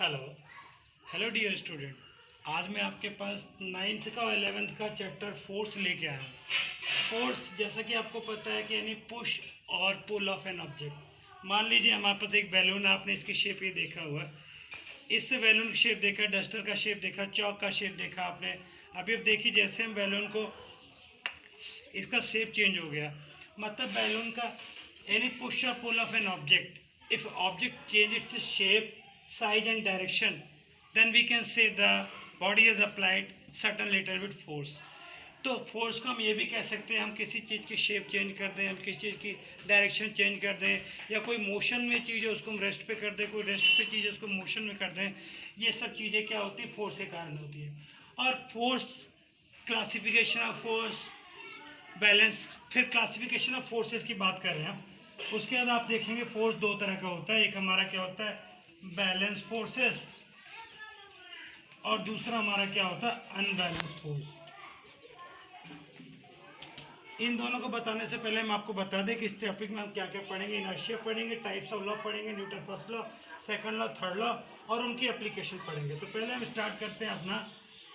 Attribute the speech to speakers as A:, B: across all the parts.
A: Hello hello dear student. आज मैं आपके पास 9th का और 11th का चैप्टर फोर्स लेके आया हूँ। फोर्स जैसा कि आपको पता है कि यानी पुश और पुल ऑफ एन ऑब्जेक्ट। मान लीजिए हमारे पास एक बैलून है, आपने इसकी शेप ये देखा हुआ है, इससे बैलून की शेप देखा, डस्टर का शेप देखा, चौक का शेप देखा आपने। अभी अब देखिए जैसे हम बैलून को, इसका शेप चेंज हो गया, मतलब बैलून का एनी पुश और pull of an object, if object change its shape, size and direction, then we can say the body has applied certain little bit force. तो फोर्स को हम ये भी कह सकते हैं, हम किसी चीज़ की शेप चेंज कर दें, हम किसी चीज़ की डायरेक्शन चेंज कर दें, या कोई मोशन में चीज़ है उसको हम रेस्ट पे कर दें, कोई रेस्ट पे चीज़ है उसको मोशन में कर दें। ये सब चीज़ें क्या होती है, फोर्स के कारण होती है। और force, classification of force, balance, फिर क्लासिफिकेशन ऑफ फोर्सेस की बात कर रहे हैं हम। उसके बाद आप देखेंगे फोर्स दो तरह का होता है, एक हमारा क्या होता है बैलेंस फोर्सेस, और दूसरा हमारा क्या होता है अनबैलेंस फोर्स। इन दोनों को बताने से पहले हम आपको बता दें कि इस टॉपिक में हम क्या क्या पढ़ेंगे। इनर्शिया पढ़ेंगे, टाइप्स ऑफ लॉ पढ़ेंगे, Newton first law, second law, third law, और उनकी एप्लीकेशन पढ़ेंगे। तो पहले हम स्टार्ट करते हैं अपना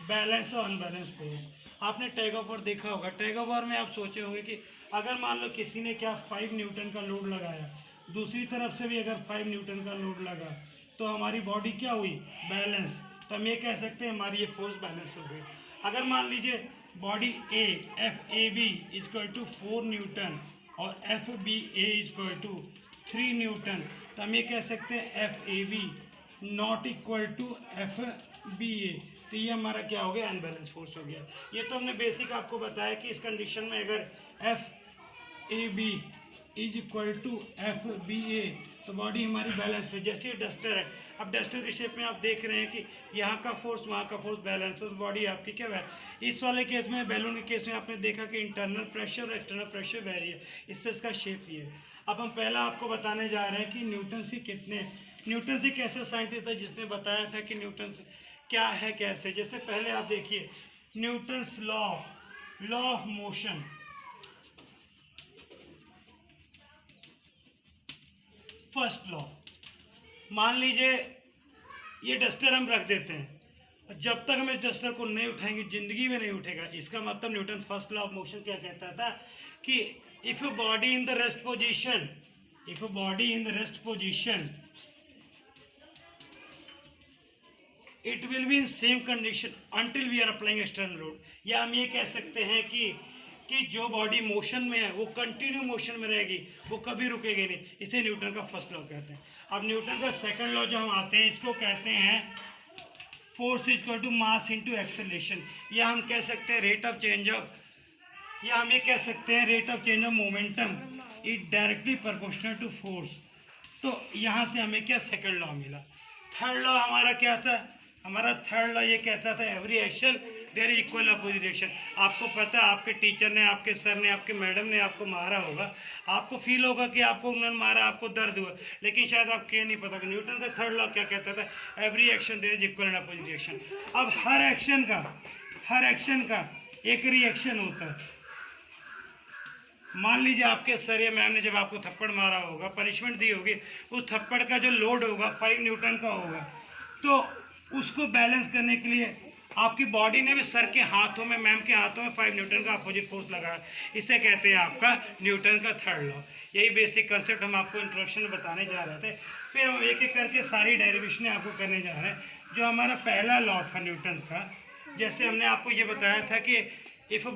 A: बैलेंस और अनबैलेंस फोर्स। आपने टैग ऑफ वार देखा होगा। टैग ऑफ वार में आप सोचे होंगे कि अगर मान लो किसी ने क्या 5 न्यूटन का लोड लगाया, दूसरी तरफ से भी अगर 5 न्यूटन का लोड लगा, तो हमारी बॉडी क्या हुई, बैलेंस। तो हम ये कह सकते हैं हमारी ये फोर्स बैलेंस हो गई। अगर मान लीजिए body A F A B is equal to 4 newton और F B A is equal to 3 newton, तो हम ये कह सकते हैं F A B not equal to F B A. तो ये हमारा क्या हो गया, अनबैलेंस फोर्स हो गया। ये तो हमने बेसिक आपको बताया कि इस कंडीशन में अगर F A B is equal to F B A तो बॉडी हमारी बैलेंस है। जैसे ये डस्टर है, अब डस्टर के शेप में आप देख रहे हैं कि यहाँ का फोर्स वहाँ का फोर्स बैलेंस, तो बॉडी आपकी क्या है। इस वाले केस में, बैलून के केस में आपने देखा कि इंटरनल प्रेशर और एक्सटर्नल प्रेशर वेरी है, इससे इसका शेप ही है। अब हम पहला आपको बताने जा रहे हैं कि न्यूटन से कितने, न्यूटन से कैसे साइंटिस्ट था जिसने बताया था कि न्यूटन क्या है कैसे। जैसे पहले आप देखिए Newton's law, law of motion. First law, मान लीजिए ये डस्टर हम रख देते हैं, जब तक हम इस डस्टर को नहीं उठाएंगे जिंदगी में नहीं उठेगा। इसका मतलब Newton first law of motion क्या कहता था कि if a body in the rest position, if a body in the rest position, it will be in same condition until we are applying external load. या हम ये कह सकते हैं कि जो बॉडी मोशन में है वो कंटिन्यू मोशन में रहेगी, वो कभी रुकेगी नहीं। इसे न्यूटन का फर्स्ट लॉ कहते हैं। अब न्यूटन का सेकंड लॉ जो हम आते हैं, इसको कहते हैं force equal to mass into acceleration, या हम कह सकते हैं रेट ऑफ चेंज ऑफ, या हम ये कह सकते हैं rate of change of momentum it directly proportional to force. तो यहाँ से हमें क्या सेकंड लॉ मिला। थर्ड लॉ हमारा क्या था, हमारा थर्ड लॉ ये कहता था every action there is equal opposite reaction. आपको पता है आपके टीचर ने, आपके सर ने, आपके मैडम ने आपको मारा होगा, आपको फील होगा कि आपको उन्होंने मारा, आपको दर्द हुआ, लेकिन शायद आपको ये नहीं पता कि न्यूटन का थर्ड लॉ क्या कहता था, every action there is equal and opposite reaction. अब हर एक्शन का एक रिएक्शन होता है। मान लीजिए आपके सर या मैम ने जब आपको थप्पड़ मारा होगा, पनिशमेंट दी होगी, उस थप्पड़ का जो लोड होगा 5 न्यूटन का होगा, तो उसको बैलेंस करने के लिए आपकी बॉडी ने भी सर के हाथों में, मैम के हाथों में 5 न्यूटन का अपोजिट फोर्स लगाया। इसे कहते हैं आपका न्यूटन का थर्ड लॉ। यही बेसिक कंसेप्ट हम आपको इंट्रोडक्शन में बताने जा रहे थे। फिर हम एक एक करके सारी डेरिवेशनें आपको करने जा रहे हैं। जो हमारा पहला लॉ था न्यूटन का, जैसे हमने आपको ये बताया था कि इफ